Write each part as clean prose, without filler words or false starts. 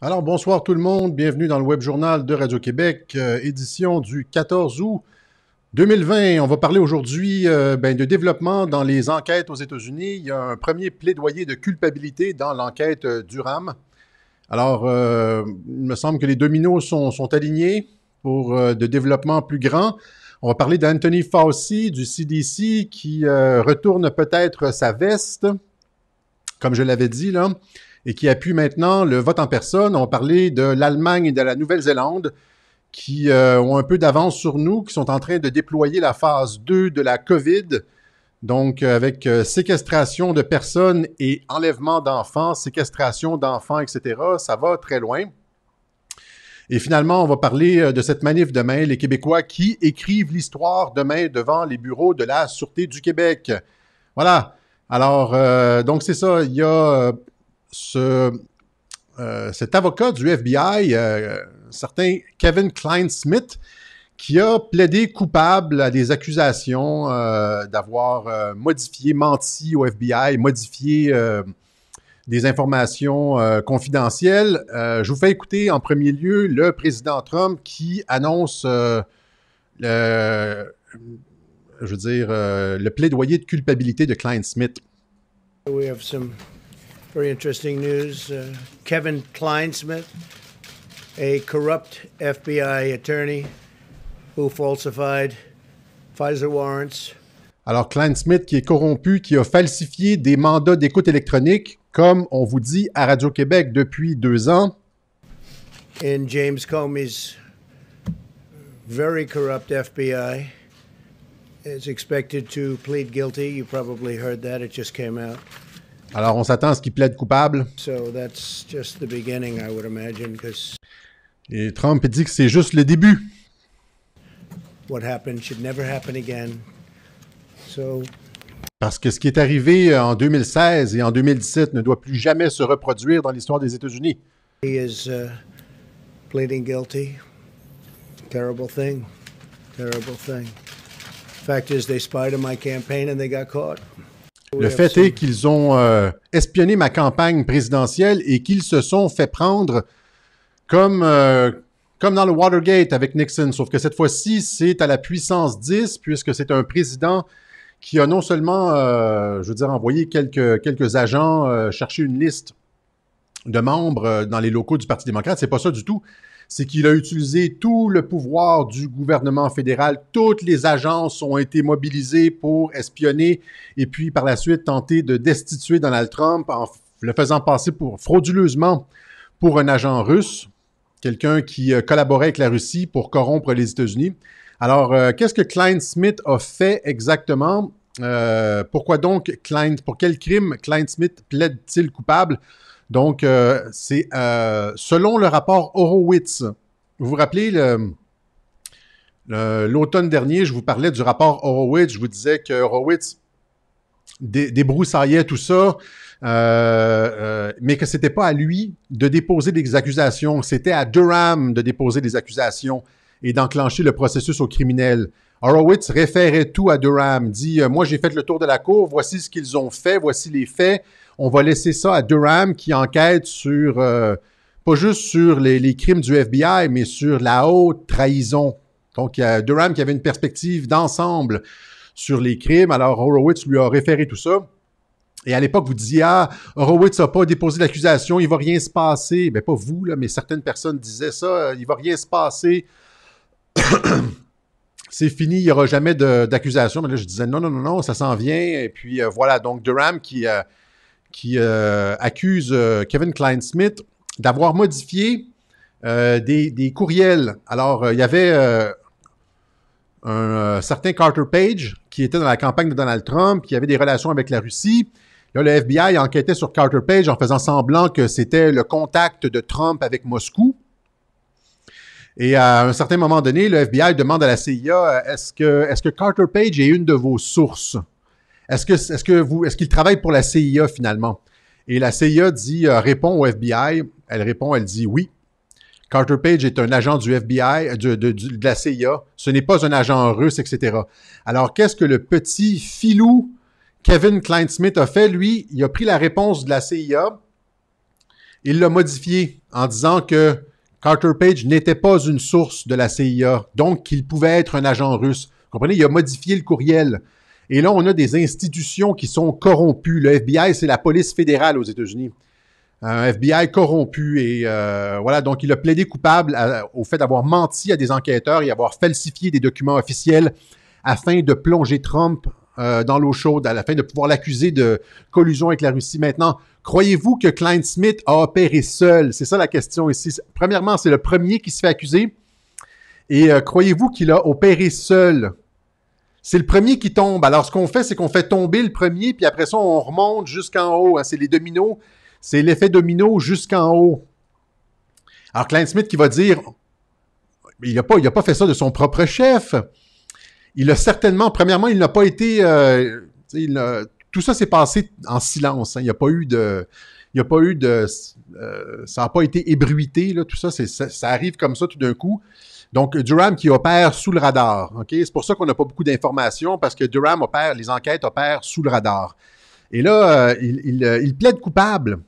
Alors, bonsoir tout le monde. Bienvenue dans le Web Journal de Radio-Québec, édition du 14 août 2020. On va parler aujourd'hui de développement dans les enquêtes aux États-Unis. Il y a un premier plaidoyer de culpabilité dans l'enquête Durham. Alors, il me semble que les dominos sont alignés pour de développement plus grand. On va parler d'Anthony Fauci du CDC qui retourne peut-être sa veste, comme je l'avais dit là, et qui appuie maintenant le vote en personne. On va parler de l'Allemagne et de la Nouvelle-Zélande qui ont un peu d'avance sur nous, qui sont en train de déployer la phase 2 de la COVID, donc avec séquestration de personnes et enlèvement d'enfants, séquestration d'enfants, etc. Ça va très loin. Et finalement, on va parler de cette manif demain, les Québécois qui écrivent l'histoire demain devant les bureaux de la Sûreté du Québec. Voilà. Alors, donc c'est ça, il y a cet avocat du FBI, certain Kevin Klein-Smith, qui a plaidé coupable à des accusations d'avoir menti au FBI, modifié des informations confidentielles. Je vous fais écouter en premier lieu le président Trump qui annonce le plaidoyer de culpabilité de Klein-Smith. We have some very interesting news. Kevin Klein-Smith, a corrupt FBI attorney who falsified Pfizer warrants. Alors, Klein-Smith qui est corrompu, qui a falsifié des mandats d'écoute électronique, comme on vous dit à Radio-Québec depuis 2 ans. In James Comey's very corrupt FBI is expected to plead guilty. You probably heard that. It just came out. Alors, on s'attend à ce qu'il plaide coupable. So that's just the beginning, I would imagine, because Et Trump dit que c'est juste le début. what happened should never happen again. So Parce que ce qui est arrivé en 2016 et en 2017 ne doit plus jamais se reproduire dans l'histoire des États-Unis. he is pleading guilty. Terrible thing. Terrible thing. Fact is, they spied on my campaign and they got caught. Le fait est qu'ils ont espionné ma campagne présidentielle et qu'ils se sont fait prendre comme dans le Watergate avec Nixon, sauf que cette fois-ci, c'est à la puissance 10, puisque c'est un président qui a non seulement, envoyé quelques agents chercher une liste de membres dans les locaux du Parti démocrate, c'est pas ça du tout. C'est qu'il a utilisé tout le pouvoir du gouvernement fédéral. Toutes les agences ont été mobilisées pour espionner et puis par la suite tenter de destituer Donald Trump en le faisant passer frauduleusement pour un agent russe, quelqu'un qui collaborait avec la Russie pour corrompre les États-Unis. Alors, qu'est-ce que Klein-Smith a fait exactement? Pourquoi donc pour quel crime Klein-Smith plaide-t-il coupable? Donc, c'est selon le rapport Horowitz. Vous vous rappelez, l'automne dernier, je vous parlais du rapport Horowitz. Je vous disais que Horowitz débroussaillait tout ça, mais que c'était pas à lui de déposer des accusations. C'était à Durham de déposer des accusations et d'enclencher le processus au criminel. Horowitz référait tout à Durham, dit « Moi, j'ai fait le tour de la cour, voici ce qu'ils ont fait, voici les faits. » On va laisser ça à Durham qui enquête sur, pas juste sur les crimes du FBI, mais sur la haute trahison. Donc, il y a Durham qui avait une perspective d'ensemble sur les crimes. Alors, Horowitz lui a référé tout ça. Et à l'époque, vous disiez, Horowitz n'a pas déposé d'accusation, il ne va rien se passer. Bien, pas vous, là, mais certaines personnes disaient ça, il ne va rien se passer. C'est fini, il n'y aura jamais d'accusation. Mais là, je disais, non, ça s'en vient. Et puis, voilà, donc Durham qui accuse Kevin Klein-Smith d'avoir modifié des courriels. Alors, il y avait un certain Carter Page qui était dans la campagne de Donald Trump, qui avait des relations avec la Russie. Là, le FBI enquêtait sur Carter Page en faisant semblant que c'était le contact de Trump avec Moscou. Et à un certain moment donné, le FBI demande à la CIA, est-ce que Carter Page est une de vos sources? Est-ce qu'il travaille pour la CIA finalement? Et la CIA répond au FBI. Elle dit oui. Carter Page est un agent du FBI, de la CIA. Ce n'est pas un agent russe, etc. Alors, qu'est-ce que le petit filou Kevin Klein-Smith a fait? Lui, il a pris la réponse de la CIA il l'a modifié en disant que Carter Page n'était pas une source de la CIA, donc qu'il pouvait être un agent russe. Vous comprenez? Il a modifié le courriel. Et là, on a des institutions qui sont corrompues. Le FBI, c'est la police fédérale aux États-Unis. Un FBI corrompu. Et voilà, donc il a plaidé coupable au fait d'avoir menti à des enquêteurs et avoir falsifié des documents officiels afin de plonger Trump dans l'eau chaude, afin de pouvoir l'accuser de collusion avec la Russie. Maintenant, croyez-vous que Klein Smith a opéré seul? C'est ça la question ici. Premièrement, c'est le premier qui se fait accuser. Et croyez-vous qu'il a opéré seul? C'est le premier qui tombe. Alors, ce qu'on fait, c'est qu'on fait tomber le premier, puis après ça, on remonte jusqu'en haut. C'est les dominos. C'est l'effet domino jusqu'en haut. Alors, Klein Smith qui va dire, il n'a pas fait ça de son propre chef. Il a certainement, premièrement, il n'a pas été... tout ça s'est passé en silence. Hein. Il n'y a pas eu de... ça n'a pas été ébruité, là, tout ça, ça arrive comme ça tout d'un coup. Donc, Durham qui opère sous le radar. Okay? C'est pour ça qu'on n'a pas beaucoup d'informations, parce que Durham les enquêtes opèrent sous le radar. Et là, il plaide coupable.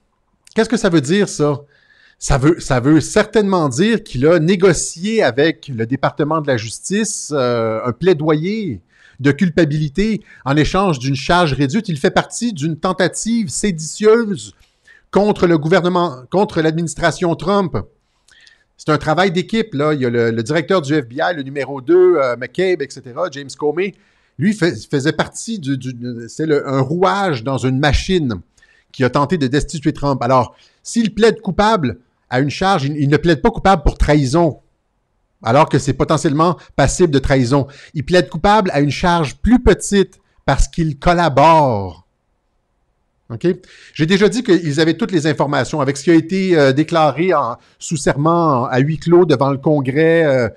Qu'est-ce que ça veut dire, ça? Ça veut certainement dire qu'il a négocié avec le département de la justice un plaidoyer de culpabilité en échange d'une charge réduite. Il fait partie d'une tentative séditieuse contre le gouvernement, contre l'administration Trump. C'est un travail d'équipe, là. Il y a le directeur du FBI, le numéro 2, McCabe, etc., James Comey. Lui faisait partie un rouage dans une machine qui a tenté de destituer Trump. Alors, s'il plaide coupable à une charge, il ne plaide pas coupable pour trahison, alors que c'est potentiellement passible de trahison. Il plaide coupable à une charge plus petite parce qu'il collabore. OK? J'ai déjà dit qu'ils avaient toutes les informations avec ce qui a été déclaré sous serment à huis clos devant le Congrès.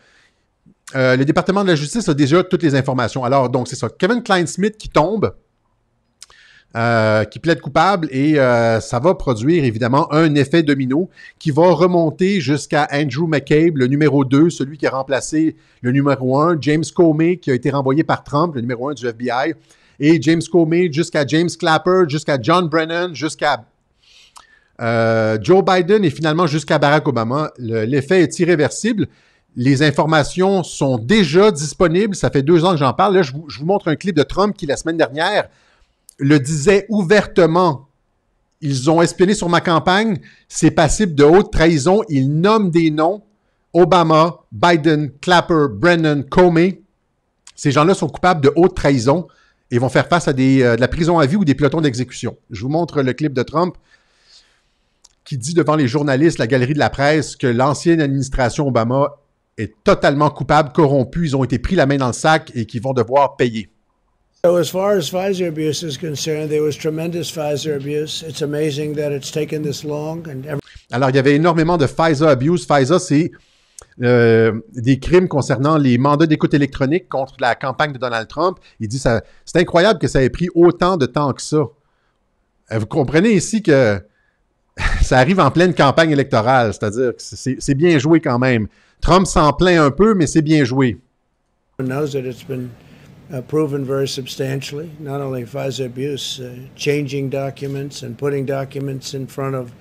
Le département de la justice a déjà toutes les informations. Alors, donc, c'est ça. Kevin Klein Smith qui tombe, qui plaide coupable, et ça va produire, évidemment, un effet domino qui va remonter jusqu'à Andrew McCabe, le numéro 2, celui qui a remplacé le numéro 1, James Comey, qui a été renvoyé par Trump, le numéro 1 du FBI, et James Comey jusqu'à James Clapper, jusqu'à John Brennan, jusqu'à Joe Biden et finalement jusqu'à Barack Obama. L'effet est irréversible. Les informations sont déjà disponibles. Ça fait 2 ans que j'en parle. Là, je vous montre un clip de Trump qui, la semaine dernière, le disait ouvertement. Ils ont espionné sur ma campagne. C'est passible de haute trahison. Ils nomment des noms. Obama, Biden, Clapper, Brennan, Comey. Ces gens-là sont coupables de haute trahison et vont faire face à de la prison à vie ou des pelotons d'exécution. Je vous montre le clip de Trump qui dit devant les journalistes, la galerie de la presse, que l'ancienne administration Obama est totalement coupable, corrompue. Ils ont été pris la main dans le sac et qu'ils vont devoir payer. So as far as Pfizer abuse is concerned, there was tremendous Pfizer abuse. It's amazing that it's taken this long. Alors, il y avait énormément de Pfizer abuse. Pfizer, c'est des crimes concernant les mandats d'écoute électronique contre la campagne de Donald Trump. Il dit ça, c'est incroyable que ça ait pris autant de temps que ça. Vous comprenez ici que ça arrive en pleine campagne électorale, c'est-à-dire que c'est bien joué quand même. Trump s'en plaint un peu, mais c'est bien joué. Knows that it's been proven very substantially, not only Pfizer abuse, changing documents and putting documents in front of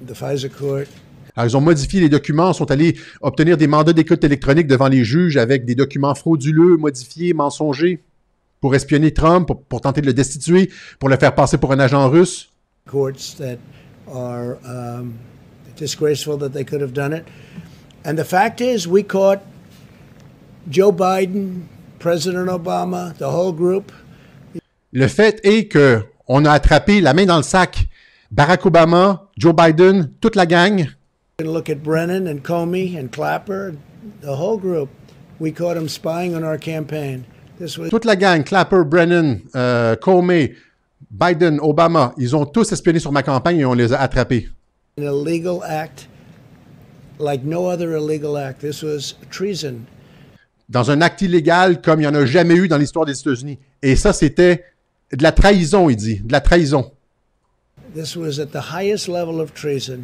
the Pfizer court. Alors, ils ont modifié les documents, sont allés obtenir des mandats d'écoute électronique devant les juges avec des documents frauduleux, modifiés, mensongers, pour espionner Trump, pour tenter de le destituer, pour le faire passer pour un agent russe. Courts that are disgraceful that they could have done it. And the fact is, we caught Joe Biden, President Obama, the whole group. Le fait est que on a attrapé la main dans le sac Barack Obama, Joe Biden, toute la gang. Look at Brennan and Comey and Clapper, the whole group. We caught them spying on our campaign. Toute la gang, Clapper, Brennan, Comey, Biden, Obama, ils ont tous espionné sur ma campagne et on les a attrapés. An illegal act like no other illegal act. This was treason. Dans un acte illégal comme il n'y en a jamais eu dans l'histoire des États-Unis. Et ça, c'était de la trahison, il dit, de la trahison. This was at the highest level of treason.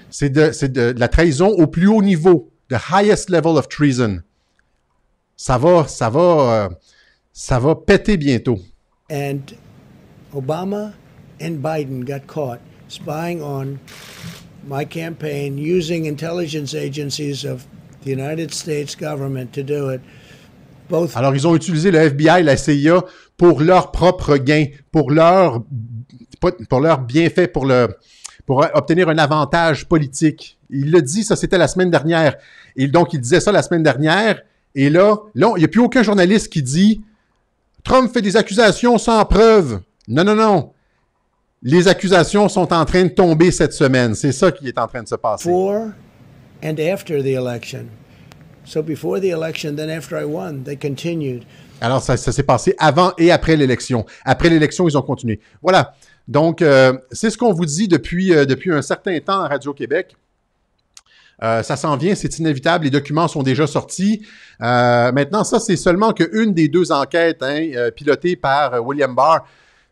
C'est de la trahison au plus haut niveau. The highest level of treason. Ça va péter bientôt. And Obama and Biden got caught spying on my campaign using intelligence agencies of the United States government to do it. Alors, ils ont utilisé le FBI, la CIA pour leur propre gain, pour leur bienfait, pour obtenir un avantage politique. Il l'a dit, ça c'était la semaine dernière. Et donc, il disait ça la semaine dernière. Et là, il n'y a plus aucun journaliste qui dit « Trump fait des accusations sans preuve ». Non, non, non. Les accusations sont en train de tomber cette semaine. C'est ça qui est en train de se passer. Before and after the election. So before the election, then after I won, they continued. Alors, ça s'est passé avant et après l'élection. Après l'élection, ils ont continué. Voilà. Donc, c'est ce qu'on vous dit depuis un certain temps à Radio-Québec. Ça s'en vient, c'est inévitable. Les documents sont déjà sortis. Maintenant, ça, c'est seulement qu'une des deux enquêtes pilotées par William Barr.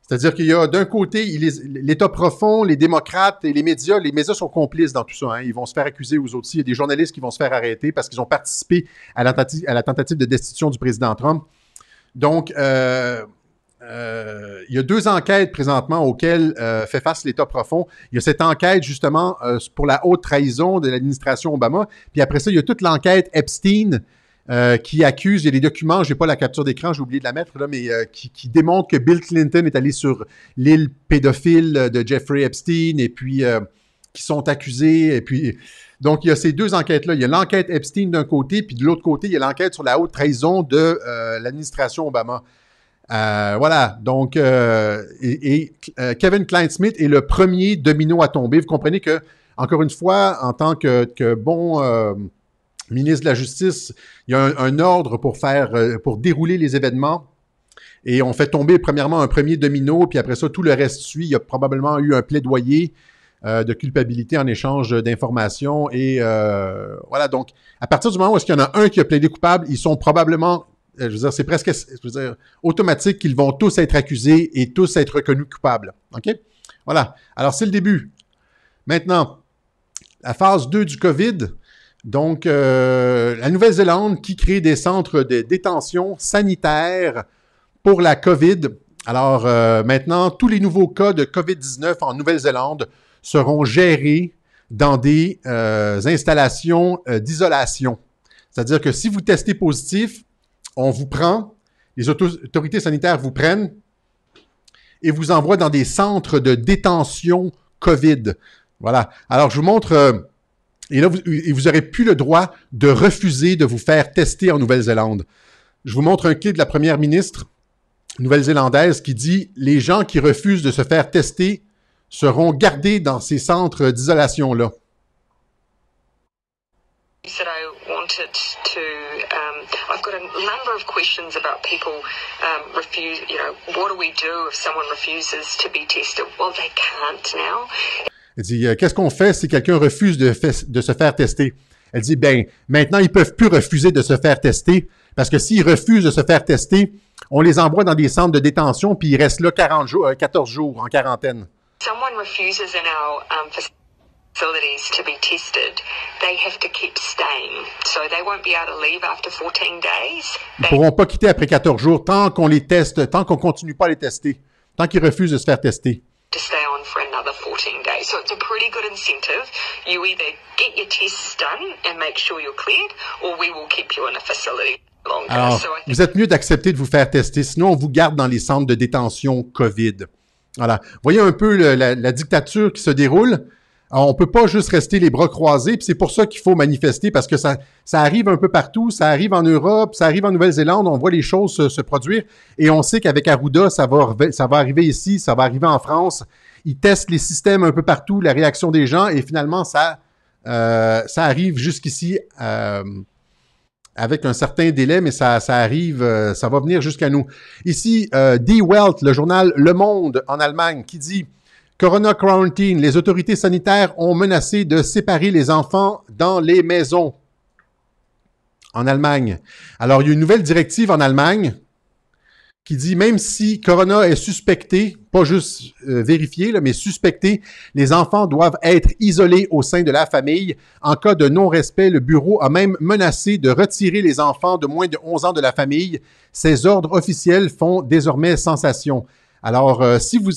C'est-à-dire qu'il y a d'un côté l'État profond, les démocrates et les médias sont complices dans tout ça. Hein. Ils vont se faire accuser aux autres. Il y a des journalistes qui vont se faire arrêter parce qu'ils ont participé à la tentative de destitution du président Trump. Donc, il y a deux enquêtes présentement auxquelles fait face l'État profond. Il y a cette enquête justement pour la haute trahison de l'administration Obama. Puis après ça, il y a toute l'enquête Epstein qui accuse, il y a des documents, je n'ai pas la capture d'écran, j'ai oublié de la mettre, là, mais qui démontrent que Bill Clinton est allé sur l'île pédophile de Jeffrey Epstein et puis qui sont accusés. Et puis, donc, il y a ces deux enquêtes-là. Il y a l'enquête Epstein d'un côté, puis de l'autre côté, il y a l'enquête sur la haute trahison de l'administration Obama. Voilà, donc, Kevin Klein-Smith est le premier domino à tomber. Vous comprenez que, encore une fois, en tant que bon ministre de la Justice, il y a un ordre pour dérouler les événements. Et on fait tomber premièrement un premier domino, puis après ça, tout le reste suit. Il y a probablement eu un plaidoyer de culpabilité en échange d'informations. Et voilà, donc, à partir du moment où est-ce qu'il y en a un qui a plaidé coupable, ils sont probablement, je veux dire, c'est presque automatique qu'ils vont tous être accusés et tous être reconnus coupables. OK? Voilà. Alors, c'est le début. Maintenant, la phase 2 du COVID. Donc, la Nouvelle-Zélande qui crée des centres de détention sanitaire pour la COVID. Alors, maintenant, tous les nouveaux cas de COVID-19 en Nouvelle-Zélande seront gérés dans des installations d'isolation. C'est-à-dire que si vous testez positif, on vous prend, les autorités sanitaires vous prennent et vous envoient dans des centres de détention COVID. Voilà. Alors, je vous montre... et là, vous n'aurez plus le droit de refuser de vous faire tester en Nouvelle-Zélande. Je vous montre un clip de la première ministre nouvelle-zélandaise qui dit « Les gens qui refusent de se faire tester seront gardés dans ces centres d'isolation-là. » That I wanted to, I've got a number of questions about people refuse, what do we do if someone refuses to be tested? Well, they can't now. Elle dit, qu'est-ce qu'on fait si quelqu'un refuse de se faire tester? Elle dit, maintenant, ils peuvent plus refuser de se faire tester parce que s'ils refusent de se faire tester, on les envoie dans des centres de détention puis ils restent là 14 jours en quarantaine. Someone refuses in our facilities to be tested, they have to keep staying. So they won't be able to leave after 14 days. Ils ne pourront pas quitter après 14 jours tant qu'on les teste, tant qu'on continue pas à les tester, tant qu'ils refusent de se faire tester. To stay on for another 14 days. So it's a pretty good incentive. You either get your tests done and make sure you're cleared, or we will keep you in a facility longer. Alors, vous êtes mieux d'accepter de vous faire tester, sinon on vous garde dans les centres de détention COVID. Voilà. Voyez un peu la dictature qui se déroule. Alors, on ne peut pas juste rester les bras croisés, puis c'est pour ça qu'il faut manifester, parce que ça arrive un peu partout, ça arrive en Europe, ça arrive en Nouvelle-Zélande, on voit les choses se produire, et on sait qu'avec Arruda, ça va arriver ici, ça va arriver en France. Ils testent les systèmes un peu partout, la réaction des gens, et finalement, ça arrive jusqu'ici avec un certain délai, mais ça arrive, ça va venir jusqu'à nous. Ici, Die Welt, le journal Le Monde en Allemagne, qui dit... Corona quarantine, les autorités sanitaires ont menacé de séparer les enfants dans les maisons en Allemagne. Alors, il y a une nouvelle directive en Allemagne qui dit, même si Corona est suspecté, pas juste vérifié, mais suspecté, les enfants doivent être isolés au sein de la famille. En cas de non-respect, le bureau a même menacé de retirer les enfants de moins de 11 ans de la famille. Ces ordres officiels font désormais sensation. Alors, si vous...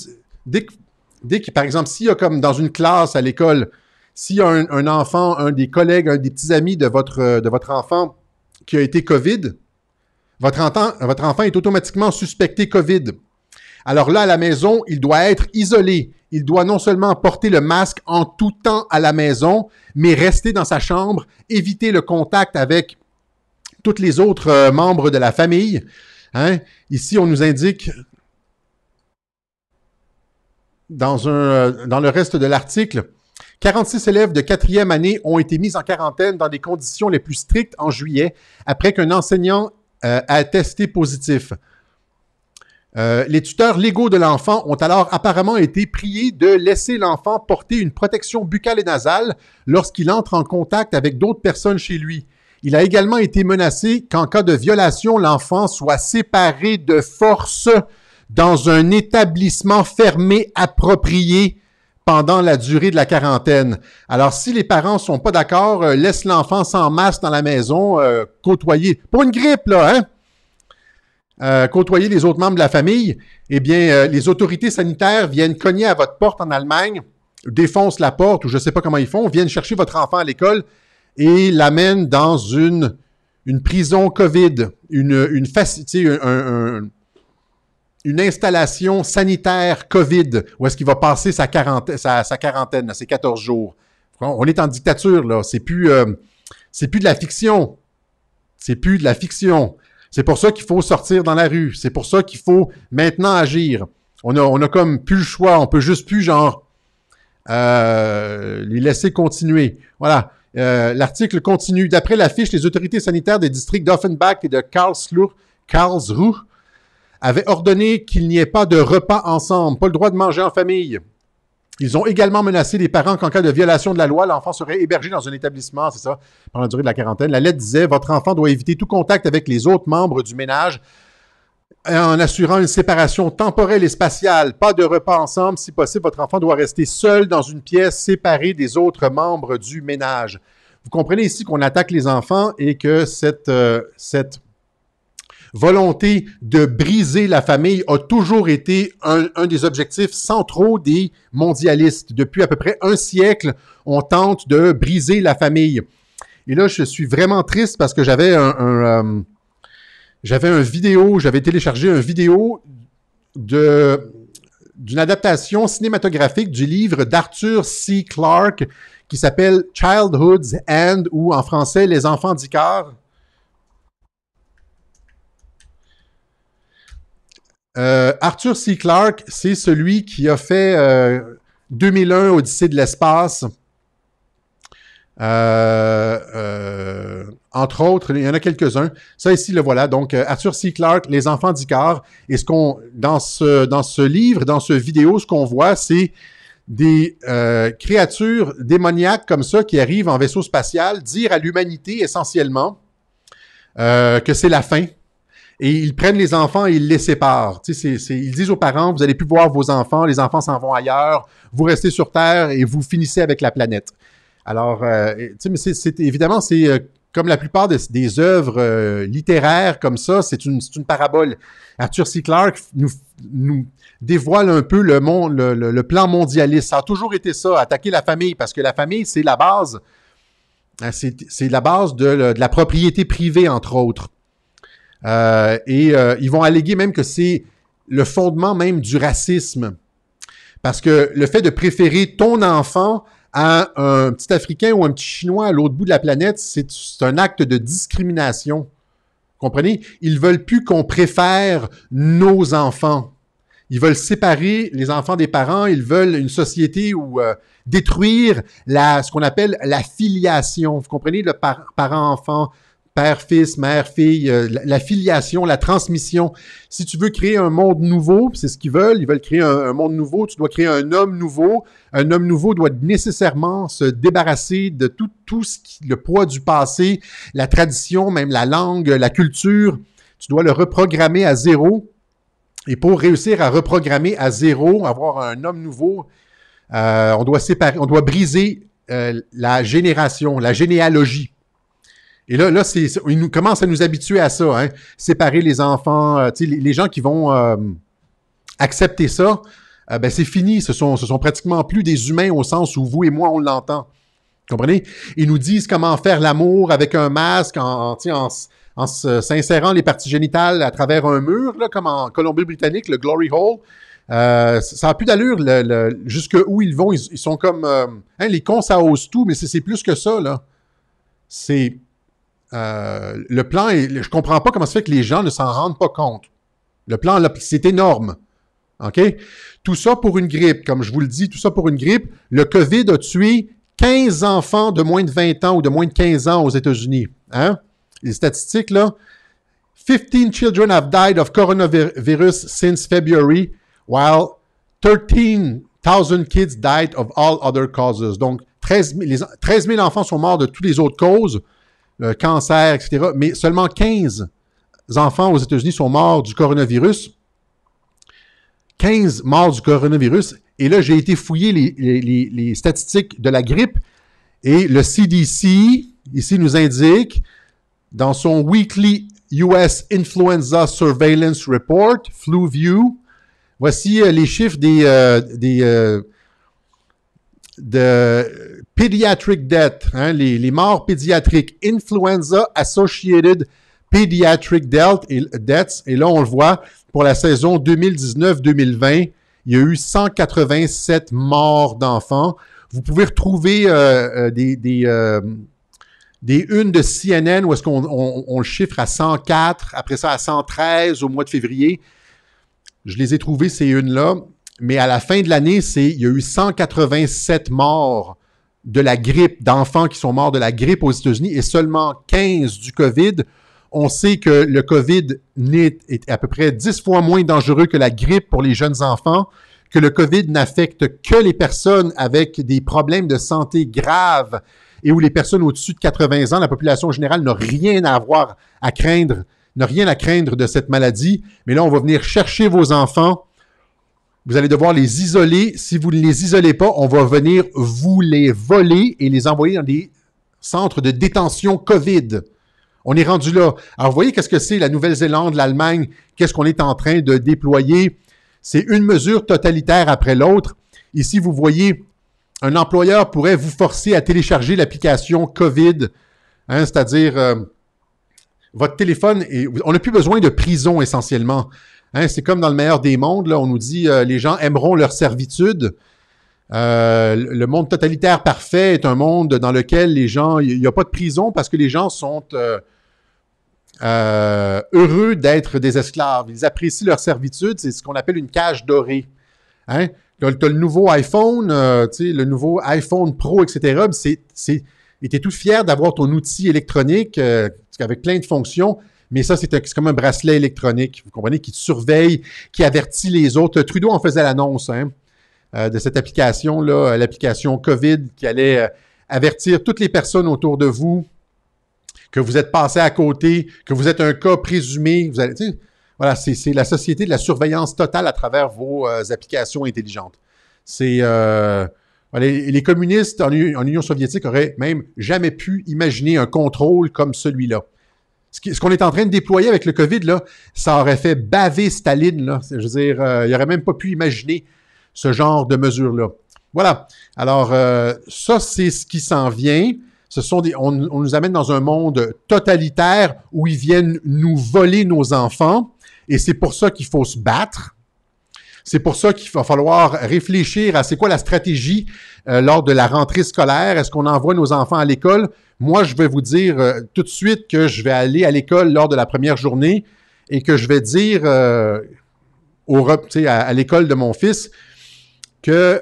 Dès que, par exemple, s'il y a comme dans une classe à l'école, s'il y a un enfant, un des collègues, un des petits amis de votre enfant qui a été COVID, votre enfant est automatiquement suspecté COVID. Alors là, à la maison, il doit être isolé. Il doit non seulement porter le masque en tout temps à la maison, mais rester dans sa chambre, éviter le contact avec tous les autres membres de la famille. Hein? Ici, on nous indique, dans le reste de l'article, 46 élèves de 4e année ont été mis en quarantaine dans des conditions les plus strictes en juillet après qu'un enseignant a testé positif. Les tuteurs légaux de l'enfant ont alors apparemment été priés de laisser l'enfant porter une protection buccale et nasale lorsqu'il entre en contact avec d'autres personnes chez lui. Il a également été menacé qu'en cas de violation, l'enfant soit séparé de force dans un établissement fermé approprié pendant la durée de la quarantaine. Alors, si les parents ne sont pas d'accord, laisse l'enfant sans masque dans la maison, côtoyer, pour une grippe, là, hein? Côtoyer les autres membres de la famille, eh bien, les autorités sanitaires viennent cogner à votre porte en Allemagne, défoncent la porte, ou je ne sais pas comment ils font, viennent chercher votre enfant à l'école et l'amènent dans une prison COVID, une installation sanitaire COVID, où est-ce qu'il va passer sa quarantaine, ses 14 jours. On est en dictature, là. C'est plus de la fiction. C'est plus de la fiction. C'est pour ça qu'il faut sortir dans la rue. C'est pour ça qu'il faut maintenant agir. On a comme plus le choix. On peut juste plus, les laisser continuer. Voilà. L'article continue. D'après la fiche, les autorités sanitaires des districts d'Offenbach et de Karlsruhe avaient ordonné qu'il n'y ait pas de repas ensemble, pas le droit de manger en famille. Ils ont également menacé les parents qu'en cas de violation de la loi, l'enfant serait hébergé dans un établissement, c'est ça, pendant la durée de la quarantaine. La lettre disait « Votre enfant doit éviter tout contact avec les autres membres du ménage en assurant une séparation temporelle et spatiale. Pas de repas ensemble. Si possible, votre enfant doit rester seul dans une pièce séparée des autres membres du ménage. » Vous comprenez ici qu'on attaque les enfants et que cette volonté de briser la famille a toujours été un des objectifs centraux des mondialistes. Depuis à peu près un siècle, on tente de briser la famille. Et là, je suis vraiment triste parce que j'avais j'avais téléchargé une vidéo d'une adaptation cinématographique du livre d'Arthur C. Clarke qui s'appelle Childhood's End, ou en français, Les enfants d'Icare. Arthur C. Clarke, c'est celui qui a fait 2001, Odyssée de l'espace. Entre autres, il y en a quelques-uns. Ça ici, le voilà. Donc, Arthur C. Clarke, Les enfants d'Icare. Et dans ce livre, dans ce vidéo, ce qu'on voit, c'est des créatures démoniaques comme ça qui arrivent en vaisseau spatial dire à l'humanité, essentiellement, que c'est la fin. Et ils prennent les enfants et ils les séparent. Tu sais, ils disent aux parents, vous n'allez plus voir vos enfants, les enfants s'en vont ailleurs, vous restez sur Terre et vous finissez avec la planète. Alors, tu sais, mais évidemment, c'est comme la plupart des œuvres littéraires comme ça, c'est une parabole. Arthur C. Clarke nous dévoile un peu le plan mondialiste. Ça a toujours été ça, attaquer la famille, parce que la famille, c'est la base. C'est la base de la propriété privée, entre autres. Ils vont alléguer même que c'est le fondement même du racisme. Parce que le fait de préférer ton enfant à un petit Africain ou un petit Chinois à l'autre bout de la planète, c'est un acte de discrimination. Comprenez? Ils veulent plus qu'on préfère nos enfants. Ils veulent séparer les enfants des parents. Ils veulent une société où détruire ce qu'on appelle la filiation. Vous comprenez? Le parent-enfant, père-fils, mère-fille, la filiation, la transmission. Si tu veux créer un monde nouveau, c'est ce qu'ils veulent créer un monde nouveau, tu dois créer un homme nouveau. Un homme nouveau doit nécessairement se débarrasser de tout le poids du passé, la tradition, même la langue, la culture. Tu dois le reprogrammer à zéro. Et pour réussir à reprogrammer à zéro, avoir un homme nouveau, on doit briser la génération, la généalogie. Et là, ils commencent à nous habituer à ça, hein? Séparer les enfants, les gens qui vont accepter ça, c'est fini. Ce sont pratiquement plus des humains au sens où vous et moi, on l'entend. Comprenez? Ils nous disent comment faire l'amour avec un masque en s'insérant les parties génitales à travers un mur, là, comme en Colombie-Britannique, le Glory Hole. Ça n'a plus d'allure jusque où ils vont. Ils sont comme... les cons, ça ose tout, mais c'est plus que ça, là. C'est... le plan, je comprends pas comment ça fait que les gens ne s'en rendent pas compte. Le plan, là, c'est énorme. OK? Tout ça pour une grippe. Comme je vous le dis, tout ça pour une grippe. Le COVID a tué 15 enfants de moins de 20 ans ou de moins de 15 ans aux États-Unis. Hein? Les statistiques, là. 15 children have died of coronavirus since February, while 13,000 kids died of all other causes. Donc, 13 000 enfants sont morts de toutes les autres causes, cancer, etc. Mais seulement 15 enfants aux États-Unis sont morts du coronavirus. 15 morts du coronavirus. Et là, j'ai été fouiller les statistiques de la grippe et le CDC, ici, nous indique dans son Weekly US Influenza Surveillance Report, FluView, voici les chiffres de pediatric death, hein, les morts pédiatriques, Influenza Associated Pediatric Deaths. Et là, on le voit, pour la saison 2019-2020, il y a eu 187 morts d'enfants. Vous pouvez retrouver des unes de CNN où est-ce qu'on le chiffre à 104, après ça à 113 au mois de février. Je les ai trouvées, ces unes-là. Mais à la fin de l'année, il y a eu 187 morts de la grippe, d'enfants qui sont morts de la grippe aux États-Unis et seulement 15 du COVID. On sait que le COVID est à peu près 10 fois moins dangereux que la grippe pour les jeunes enfants, que le COVID n'affecte que les personnes avec des problèmes de santé graves et où les personnes au-dessus de 80 ans, la population générale n'a rien à craindre de cette maladie. Mais là, on va venir chercher vos enfants. Vous allez devoir les isoler. Si vous ne les isolez pas, on va venir vous les voler et les envoyer dans des centres de détention COVID. On est rendu là. Alors, vous voyez qu'est-ce que c'est la Nouvelle-Zélande, l'Allemagne, qu'est-ce qu'on est en train de déployer? C'est une mesure totalitaire après l'autre. Ici, vous voyez, un employeur pourrait vous forcer à télécharger l'application COVID, hein, c'est-à-dire votre téléphone, on n'a plus besoin de prison essentiellement. Hein, c'est comme dans le meilleur des mondes, là, on nous dit les gens aimeront leur servitude. Le monde totalitaire parfait est un monde dans lequel les gens, il n'y a pas de prison parce que les gens sont heureux d'être des esclaves. Ils apprécient leur servitude, c'est ce qu'on appelle une cage dorée. Hein? Tu as le nouveau iPhone, le nouveau iPhone Pro, etc. Et tu es tout fier d'avoir ton outil électronique avec plein de fonctions, mais ça, c'est comme un bracelet électronique, vous comprenez, qui te surveille, qui avertit les autres. Trudeau en faisait l'annonce, hein, de cette application-là, l'application COVID, qui allait avertir toutes les personnes autour de vous que vous êtes passé à côté, que vous êtes un cas présumé. Vous allez, voilà, c'est la société de la surveillance totale à travers vos applications intelligentes. C'est les communistes en Union soviétique auraient même jamais pu imaginer un contrôle comme celui-là. Ce qu'on est en train de déployer avec le COVID, là, ça aurait fait baver Staline. Là. Je veux dire, il n'aurait même pas pu imaginer ce genre de mesures-là. Voilà. Alors, ça, c'est ce qui s'en vient. On nous amène dans un monde totalitaire où ils viennent nous voler nos enfants. Et c'est pour ça qu'il faut se battre. C'est pour ça qu'il va falloir réfléchir à c'est quoi la stratégie lors de la rentrée scolaire. Est-ce qu'on envoie nos enfants à l'école? Moi, je vais vous dire tout de suite que je vais aller à l'école lors de la première journée et que je vais dire à l'école de mon fils qu'ils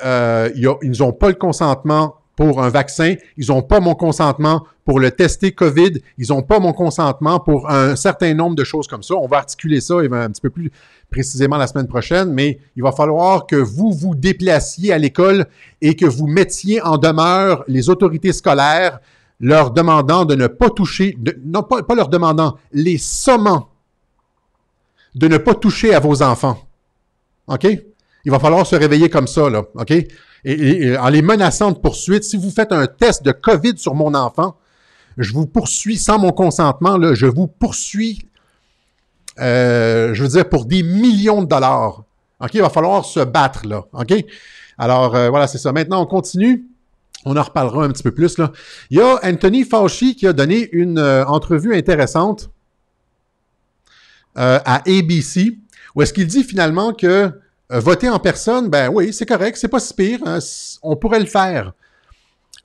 n'ont pas le consentement pour un vaccin, ils n'ont pas mon consentement pour le tester COVID, ils n'ont pas mon consentement pour un certain nombre de choses comme ça. On va articuler ça un petit peu plus précisément la semaine prochaine, mais il va falloir que vous vous déplaciez à l'école et que vous mettiez en demeure les autorités scolaires leur demandant de ne pas toucher, non pas leur demandant, les sommant de ne pas toucher à vos enfants. OK? Il va falloir se réveiller comme ça, là. OK? Et en les menaçant de poursuite, si vous faites un test de COVID sur mon enfant, je vous poursuis sans mon consentement, là, je vous poursuis, je veux dire, pour des millions de dollars. OK? Il va falloir se battre, là. OK? Alors, voilà, c'est ça. Maintenant, on continue. On en reparlera un petit peu plus, là. Il y a Anthony Fauci qui a donné une entrevue intéressante à ABC, où est-ce qu'il dit finalement que voter en personne, ben oui, c'est correct, c'est pas si pire, hein, on pourrait le faire.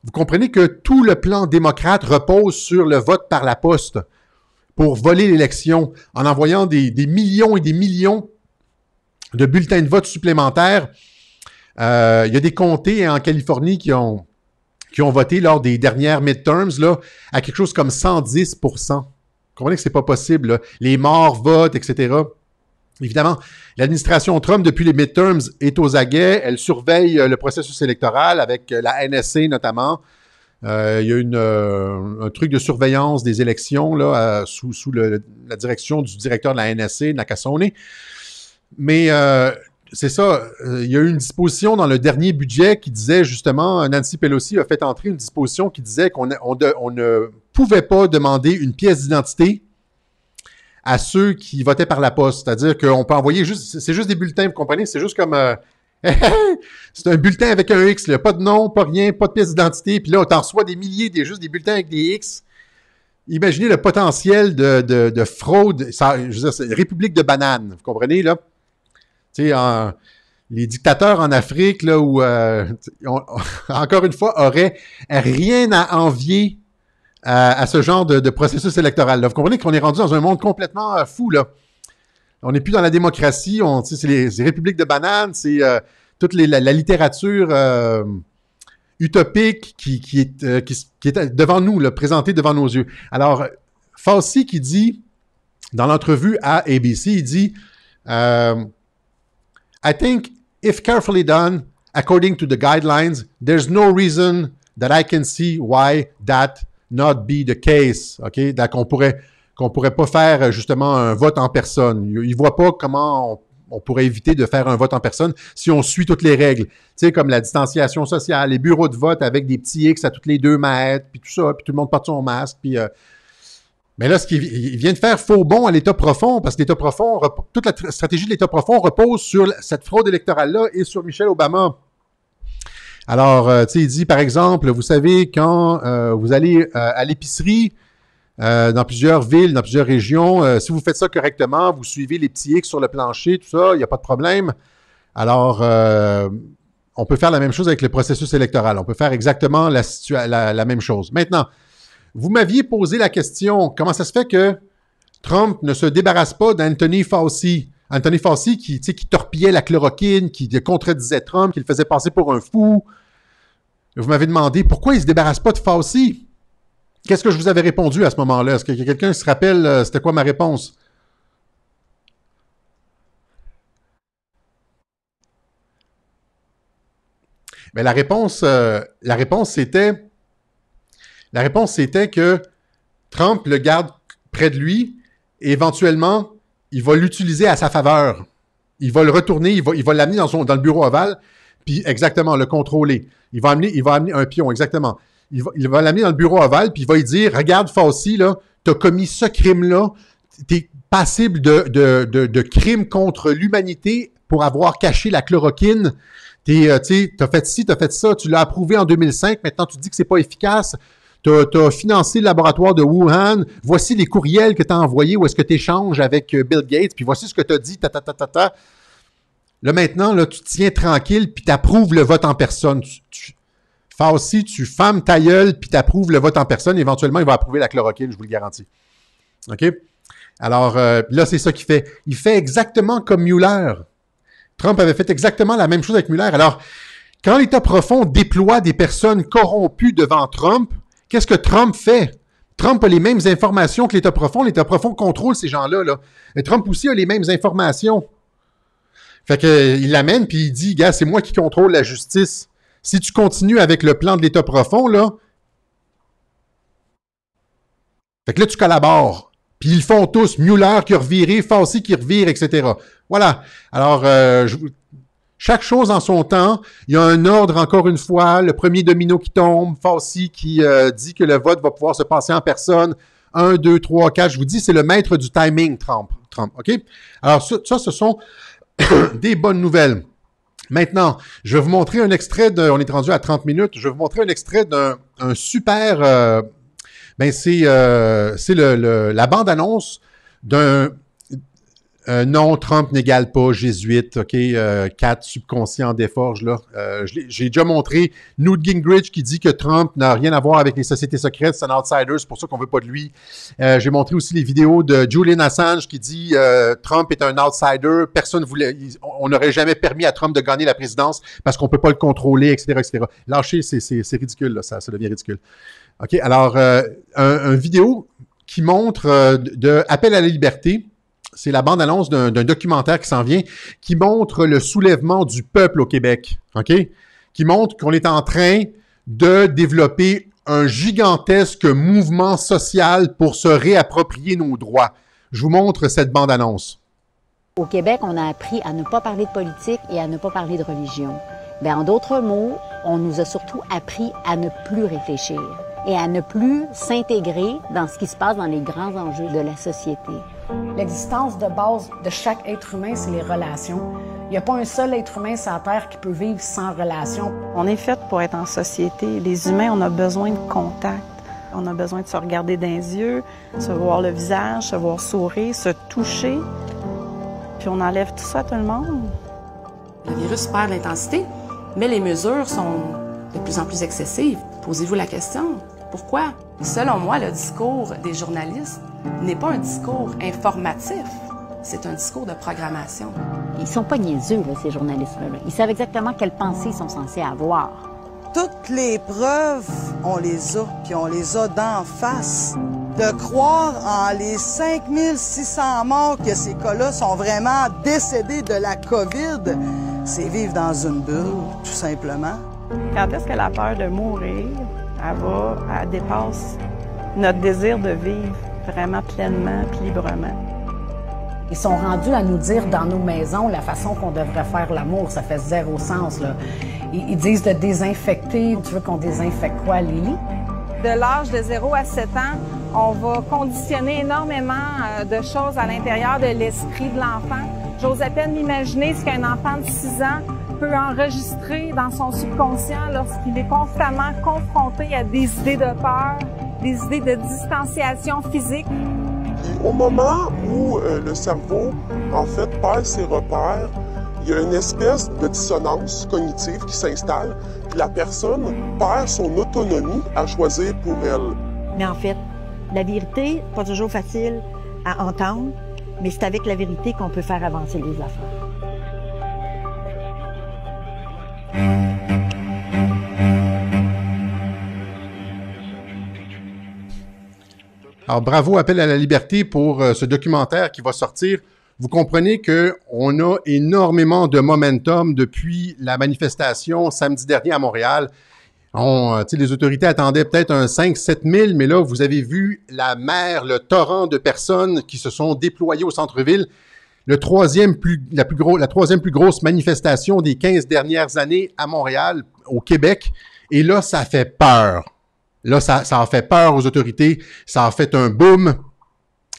Vous comprenez que tout le plan démocrate repose sur le vote par la poste pour voler l'élection en envoyant des millions et des millions de bulletins de vote supplémentaires. Il y a des comtés en Californie qui ont voté lors des dernières midterms là, à quelque chose comme 110%. Vous comprenez que c'est pas possible, là. Les morts votent, etc. Évidemment, l'administration Trump, depuis les midterms, est aux aguets. Elle surveille le processus électoral avec la NSA notamment. Il y a un truc de surveillance des élections là, sous la direction du directeur de la NSA, Nakasone. Mais c'est ça, il y a eu une disposition dans le dernier budget qui disait justement, Nancy Pelosi a fait entrer une disposition qui disait qu'on ne pouvait pas demander une pièce d'identité à ceux qui votaient par la poste. C'est-à-dire qu'on peut envoyer c'est juste des bulletins, vous comprenez? C'est juste comme, c'est un bulletin avec un X, là. Pas de nom, pas rien, pas de pièce d'identité. Puis là, on t'en reçoit des milliers, juste des bulletins avec des X. Imaginez le potentiel de fraude. Ça, je veux dire, c'est une république de bananes, vous comprenez, là? Tu sais, les dictateurs en Afrique, là, où, encore une fois, auraient rien à envier à ce genre de processus électoral. Là. Vous comprenez qu'on est rendu dans un monde complètement fou, là. On n'est plus dans la démocratie, c'est les républiques de bananes, c'est toute la littérature utopique qui est devant nous, là, présentée devant nos yeux. Alors, Fauci qui dit, dans l'entrevue à ABC, il dit I think if carefully done, according to the guidelines, there's no reason that I can see why that not be the case. OK? Donc, qu'on pourrait pas faire justement un vote en personne. Il voit pas comment on pourrait éviter de faire un vote en personne si on suit toutes les règles. Tu sais, comme la distanciation sociale, les bureaux de vote avec des petits X à toutes les 2 mètres, puis tout ça, puis tout le monde porte son masque, puis... Mais là, il vient de faire faux bond à l'État profond, parce que l'État profond, toute la stratégie de l'État profond repose sur cette fraude électorale-là et sur Michelle Obama. Alors, tu sais, il dit, par exemple, vous savez, quand vous allez à l'épicerie, dans plusieurs villes, dans plusieurs régions, si vous faites ça correctement, vous suivez les petits X sur le plancher, tout ça, il n'y a pas de problème. Alors, on peut faire la même chose avec le processus électoral. On peut faire exactement la même chose. Maintenant, vous m'aviez posé la question, comment ça se fait que Trump ne se débarrasse pas d'Anthony Fauci? Anthony Fauci qui torpillait la chloroquine, qui contredisait Trump, qui le faisait passer pour un fou. Vous m'avez demandé pourquoi il ne se débarrasse pas de Fauci? Qu'est-ce que je vous avais répondu à ce moment-là? Est-ce que quelqu'un se rappelle, c'était quoi ma réponse? Mais la réponse c'était que Trump le garde près de lui et éventuellement, il va l'utiliser à sa faveur. Il va le retourner, il va l'amener dans le bureau ovale, puis exactement, le contrôler. Il va amener un pion, exactement. Il va l'amener dans le bureau ovale, puis il va lui dire, regarde Fauci, là, t'as commis ce crime-là, t'es passible de crimes contre l'humanité pour avoir caché la chloroquine. T'as fait ci, t'as fait ça, tu l'as approuvé en 2005, maintenant tu dis que c'est pas efficace. T'as financé le laboratoire de Wuhan, voici les courriels que t'as envoyés où est-ce que tu échanges avec Bill Gates, puis voici ce que t'as dit, Là, maintenant, là, tu te tiens tranquille, puis t'approuves le vote en personne. Fauci, tu fermes ta gueule, puis t'approuves le vote en personne. Éventuellement, il va approuver la chloroquine, je vous le garantis. OK? Alors, là, c'est ça qu'il fait. Il fait exactement comme Mueller. Trump avait fait exactement la même chose avec Mueller. Alors, quand l'État profond déploie des personnes corrompues devant Trump, qu'est-ce que Trump fait? Trump a les mêmes informations que l'État profond. L'État profond contrôle ces gens-là. Là. Et Trump aussi a les mêmes informations. Fait qu'il l'amène, puis il dit, gars, c'est moi qui contrôle la justice. Si tu continues avec le plan de l'État profond, là, fait que là, tu collabores. Puis ils le font tous. Mueller qui a reviré, Fauci qui revire, etc. Voilà. Alors, chaque chose en son temps. Il y a un ordre, encore une fois. Le premier domino qui tombe. Fauci qui dit que le vote va pouvoir se passer en personne. 1, 2, 3, 4. Je vous dis, c'est le maître du timing, Trump. OK? Alors, ça ce sont des bonnes nouvelles. Maintenant, je vais vous montrer un extrait on est rendu à 30 minutes, je vais vous montrer un extrait d'un super, c'est la bande-annonce d'un non, Trump n'égale pas jésuite, OK, 4 subconscients des forges, là. J'ai déjà montré Newt Gingrich qui dit que Trump n'a rien à voir avec les sociétés secrètes, c'est un outsider, c'est pour ça qu'on veut pas de lui. J'ai montré aussi les vidéos de Julian Assange qui dit Trump est un outsider, on n'aurait jamais permis à Trump de gagner la présidence parce qu'on peut pas le contrôler, etc., etc. Lâchez, c'est ridicule, là, ça devient ridicule. OK, alors, un vidéo qui montre de Appel à la liberté. C'est la bande-annonce d'un documentaire qui s'en vient, qui montre le soulèvement du peuple au Québec, OK? Qui montre qu'on est en train de développer un gigantesque mouvement social pour se réapproprier nos droits. Je vous montre cette bande-annonce. Au Québec, on a appris à ne pas parler de politique et à ne pas parler de religion. Bien, en d'autres mots, on nous a surtout appris à ne plus réfléchir et à ne plus s'intégrer dans ce qui se passe dans les grands enjeux de la société. L'existence de base de chaque être humain, c'est les relations. Il n'y a pas un seul être humain sur la Terre qui peut vivre sans relation. On est fait pour être en société. Les humains, on a besoin de contact. On a besoin de se regarder dans les yeux, se voir le visage, se voir sourire, se toucher. Puis on enlève tout ça à tout le monde. Le virus perd l'intensité, mais les mesures sont de plus en plus excessives. Posez-vous la question, pourquoi? Selon moi, le discours des journalistes n'est pas un discours informatif, c'est un discours de programmation. Ils sont pas niaiseux, là, ces journalistes-là. Ils savent exactement quelles pensées ils sont censés avoir. Toutes les preuves, on les a, puis on les a d'en face. De croire en les 5600 morts que ces cas-là sont vraiment décédés de la COVID, c'est vivre dans une bulle, tout simplement. Quand est-ce que la peur de mourir, elle dépasse notre désir de vivre vraiment pleinement puis librement? Ils sont rendus à nous dire dans nos maisons la façon qu'on devrait faire l'amour. Ça fait zéro sens, là. Ils disent de désinfecter. Tu veux qu'on désinfecte quoi, Lily? De l'âge de 0 à 7 ans, on va conditionner énormément de choses à l'intérieur de l'esprit de l'enfant. J'ose à peine m'imaginer ce qu'un enfant de 6 ans peut enregistrer dans son subconscient lorsqu'il est constamment confronté à des idées de peur, des idées de distanciation physique. Puis au moment où le cerveau, en fait, perd ses repères, il y a une espèce de dissonance cognitive qui s'installe, puis la personne perd son autonomie à choisir pour elle. Mais en fait, la vérité, pas toujours facile à entendre, mais c'est avec la vérité qu'on peut faire avancer les affaires. Alors, bravo, Appel à la liberté pour ce documentaire qui va sortir. Vous comprenez qu'on a énormément de momentum depuis la manifestation samedi dernier à Montréal. Les autorités attendaient peut-être un 5-7 000, mais là, vous avez vu la mer, le torrent de personnes qui se sont déployées au centre-ville. La troisième plus grosse manifestation des 15 dernières années à Montréal, au Québec. Et là, ça fait peur. Là, ça a fait peur aux autorités. Ça a fait un boom.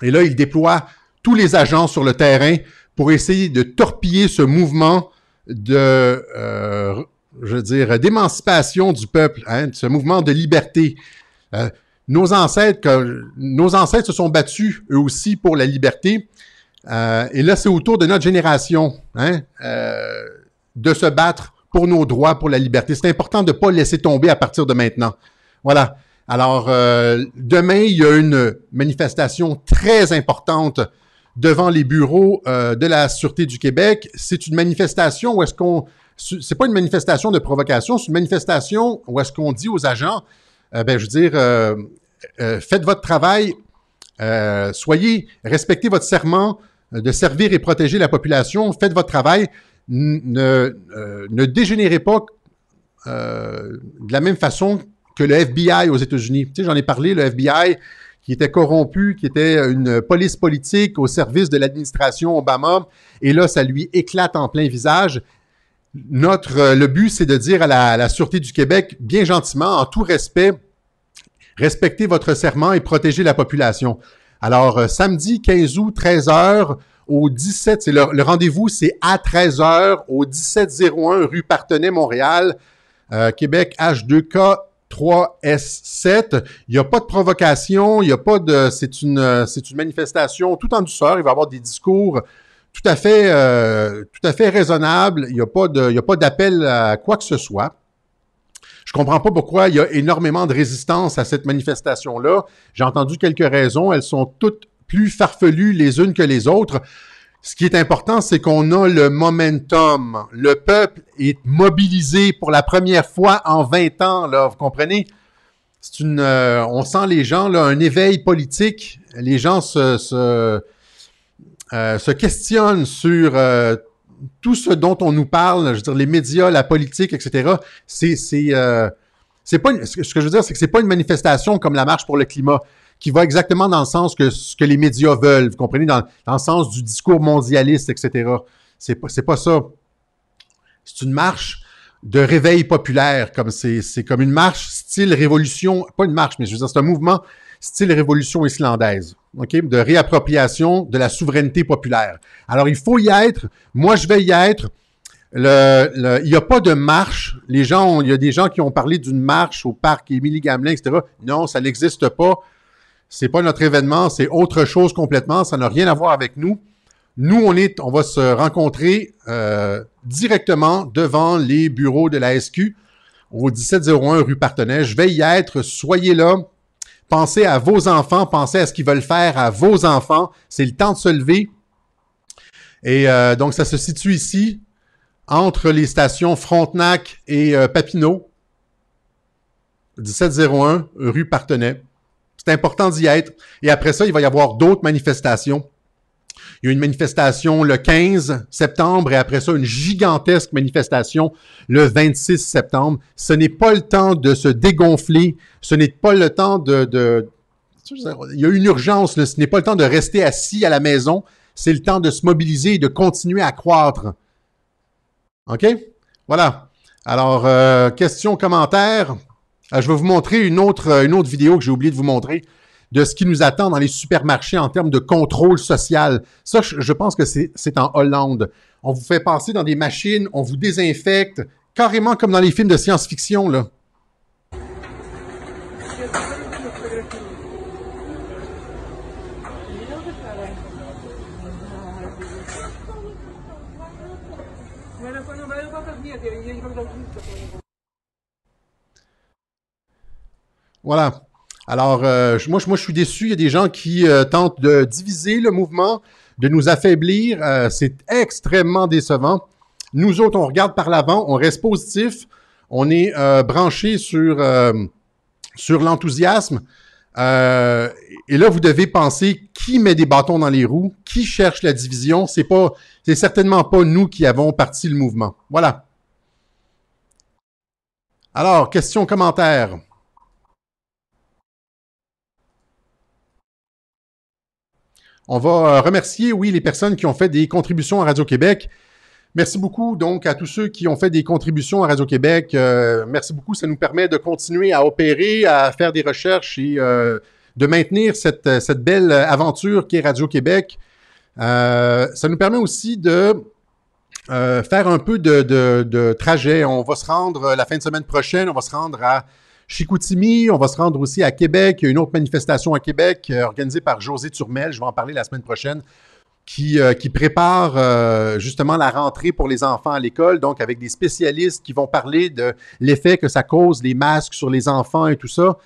Et là, ils déploient tous les agents sur le terrain pour essayer de torpiller ce mouvement de, d'émancipation du peuple, hein, ce mouvement de liberté. Nos ancêtres se sont battus, eux aussi, pour la liberté. Et là, c'est au tour de notre génération, hein, de se battre pour nos droits, pour la liberté. C'est important de ne pas laisser tomber à partir de maintenant. Voilà. Alors, demain, il y a une manifestation très importante devant les bureaux de la Sûreté du Québec. C'est une manifestation où c'est pas une manifestation de provocation, c'est une manifestation où est-ce qu'on dit aux agents, faites votre travail, respectez votre serment de servir et protéger la population, faites votre travail, ne dégénérez pas de la même façon que le FBI aux États-Unis. Tu sais, j'en ai parlé, le FBI qui était corrompu, qui était une police politique au service de l'administration Obama, et là, ça lui éclate en plein visage. Le but, c'est de dire à la Sûreté du Québec, bien gentiment, en tout respect, respectez votre serment et protégez la population. Alors, samedi 15 août, 13h, au 17, le rendez-vous, c'est à 13h au 1701 rue Partenay, Montréal, Québec H2K 3S7. Il n'y a pas de provocation, il y a pas de, c'est une manifestation tout en douceur. Il va y avoir des discours tout à fait raisonnables. Il n'y a pas d'appel à quoi que ce soit. Je comprends pas pourquoi il y a énormément de résistance à cette manifestation-là. J'ai entendu quelques raisons. Elles sont toutes plus farfelues les unes que les autres. Ce qui est important, c'est qu'on a le momentum. Le peuple est mobilisé pour la première fois en 20 ans, là, vous comprenez? On sent les gens, là, un éveil politique. Les gens se questionnent sur tout ce dont on nous parle, je veux dire, les médias, la politique, etc. Ce que je veux dire, c'est que c'est pas une manifestation comme la Marche pour le climat, qui va exactement dans le sens que ce que les médias veulent, vous comprenez, dans le sens du discours mondialiste, etc. C'est pas ça. C'est une marche de réveil populaire, comme c'est comme une marche style révolution, pas une marche, mais je veux dire, c'est un mouvement style révolution islandaise, ok, de réappropriation de la souveraineté populaire. Alors, il faut y être. Moi, je vais y être. Il n'y a pas de marche. Il y a des gens qui ont parlé d'une marche au parc Émilie-Gamelin, etc. Non, ça n'existe pas. C'est pas notre événement, c'est autre chose complètement. Ça n'a rien à voir avec nous. Nous, on va se rencontrer directement devant les bureaux de la SQ au 1701 rue Partenay. Je vais y être. Soyez là. Pensez à vos enfants. Pensez à ce qu'ils veulent faire à vos enfants. C'est le temps de se lever. Et donc, ça se situe ici, entre les stations Frontenac et Papineau. 1701 rue Partenay. C'est important d'y être. Et après ça, il va y avoir d'autres manifestations. Il y a une manifestation le 15 septembre et après ça, une gigantesque manifestation le 26 septembre. Ce n'est pas le temps de se dégonfler. Ce n'est pas le temps de il y a une urgence. Là. Ce n'est pas le temps de rester assis à la maison. C'est le temps de se mobiliser et de continuer à croître. OK? Voilà. Alors, questions, commentaires. Je vais vous montrer une autre vidéo que j'ai oublié de vous montrer de ce qui nous attend dans les supermarchés en termes de contrôle social. Ça, je pense que c'est en Hollande. On vous fait passer dans des machines, on vous désinfecte, carrément comme dans les films de science-fiction, là. Voilà. Alors, moi, je suis déçu. Il y a des gens qui tentent de diviser le mouvement, de nous affaiblir. C'est extrêmement décevant. Nous autres, on regarde par l'avant, on reste positif, on est branché sur l'enthousiasme. Et là, vous devez penser qui met des bâtons dans les roues, qui cherche la division. C'est certainement pas nous qui avons parti le mouvement. Voilà. Alors, questions, commentaires. On va remercier, oui, les personnes qui ont fait des contributions à Radio-Québec. Merci beaucoup, donc, à tous ceux qui ont fait des contributions à Radio-Québec. Merci beaucoup. Ça nous permet de continuer à opérer, à faire des recherches et de maintenir cette belle aventure qu'est Radio-Québec. Ça nous permet aussi de faire un peu de trajet. On va se rendre la fin de semaine prochaine, on va se rendre à Chicoutimi, on va se rendre aussi à Québec. Il y a une autre manifestation à Québec organisée par José Turmel, je vais en parler la semaine prochaine, qui prépare justement la rentrée pour les enfants à l'école, donc avec des spécialistes qui vont parler de l'effet que ça cause, les masques sur les enfants et tout ça.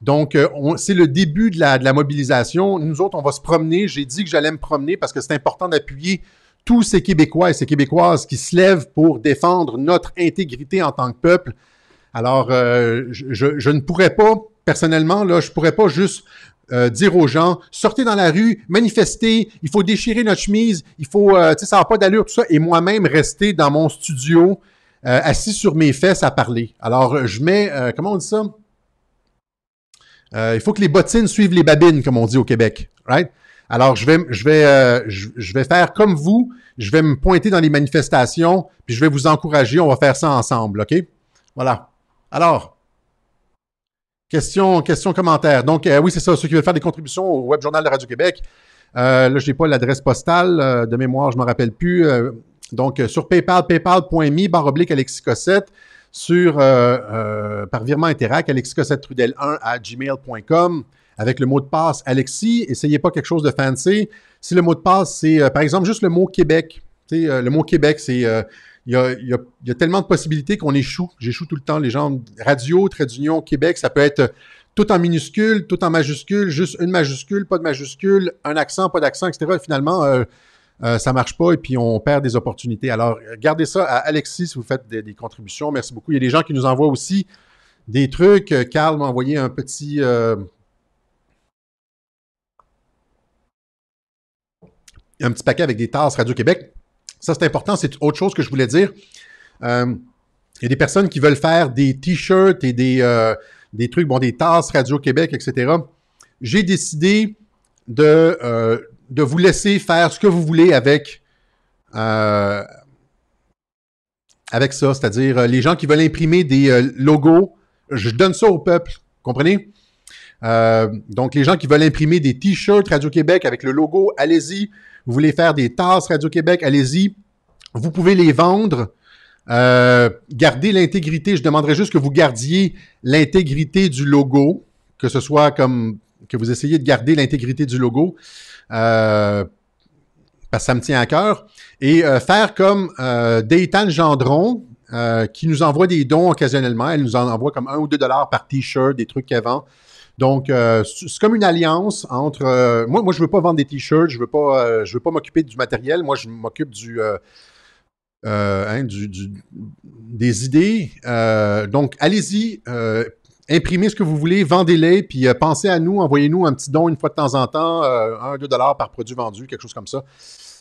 Donc, c'est le début de la mobilisation. Nous autres, on va se promener. J'ai dit que j'allais me promener parce que c'est important d'appuyer tous ces Québécois et ces Québécoises qui se lèvent pour défendre notre intégrité en tant que peuple. Alors, je ne pourrais pas, personnellement, là, je pourrais pas juste dire aux gens, sortez dans la rue, manifestez, il faut déchirer notre chemise, il faut, tu sais, ça n'a pas d'allure, tout ça, et moi-même rester dans mon studio, assis sur mes fesses à parler. Alors, je mets, comment on dit ça? Il faut que les bottines suivent les babines, comme on dit au Québec, right? Alors, je vais faire comme vous, je vais me pointer dans les manifestations, puis je vais vous encourager, on va faire ça ensemble, OK? Voilà. Alors, questions, commentaires. Donc, oui, c'est ça, ceux qui veulent faire des contributions au Web Journal de Radio-Québec, Là, je n'ai pas l'adresse postale. De mémoire, je ne me rappelle plus. Donc, sur PayPal, paypal.me/Alexis Cossette. Par virement Interac, alexiscossettetrudel1@gmail.com avec le mot de passe Alexis. Essayez pas quelque chose de fancy. Si le mot de passe, c'est par exemple juste le mot Québec. Le mot Québec, c'est il y a tellement de possibilités qu'on échoue. J'échoue tout le temps. Les gens, radio, trait d'union, Québec, ça peut être tout en minuscule, tout en majuscule, juste une majuscule, pas de majuscule, un accent, pas d'accent, etc. Et finalement, ça marche pas et puis on perd des opportunités. Alors, gardez ça à Alexis si vous faites des contributions. Merci beaucoup. Il y a des gens qui nous envoient aussi des trucs. Carl m'a envoyé un petit paquet avec des tasses Radio-Québec. Ça, c'est important. C'est autre chose que je voulais dire. Il y a des personnes qui veulent faire des t-shirts et des trucs, bon, des tasses Radio-Québec, etc. J'ai décidé de vous laisser faire ce que vous voulez avec ça. C'est-à-dire, les gens qui veulent imprimer des logos, je donne ça au peuple. Comprenez? Donc, les gens qui veulent imprimer des t-shirts Radio-Québec avec le logo, allez-y. Vous voulez faire des tasses Radio-Québec, allez-y. Vous pouvez les vendre. Gardez l'intégrité. Je demanderais juste que vous gardiez l'intégrité du logo, que ce soit comme que vous essayiez de garder l'intégrité du logo, parce que ça me tient à cœur. Et faire comme Daytane Gendron, qui nous envoie des dons occasionnellement. Elle nous en envoie comme 1 ou 2 $ par t-shirt, des trucs qu'elle vend. Donc, c'est comme une alliance entre... moi, je ne veux pas vendre des t-shirts, je veux pas m'occuper du matériel. Moi, je m'occupe des idées. Donc, allez-y, imprimez ce que vous voulez, vendez-les, puis pensez à nous, envoyez-nous un petit don une fois de temps en temps, 1 ou 2 $ par produit vendu, quelque chose comme ça.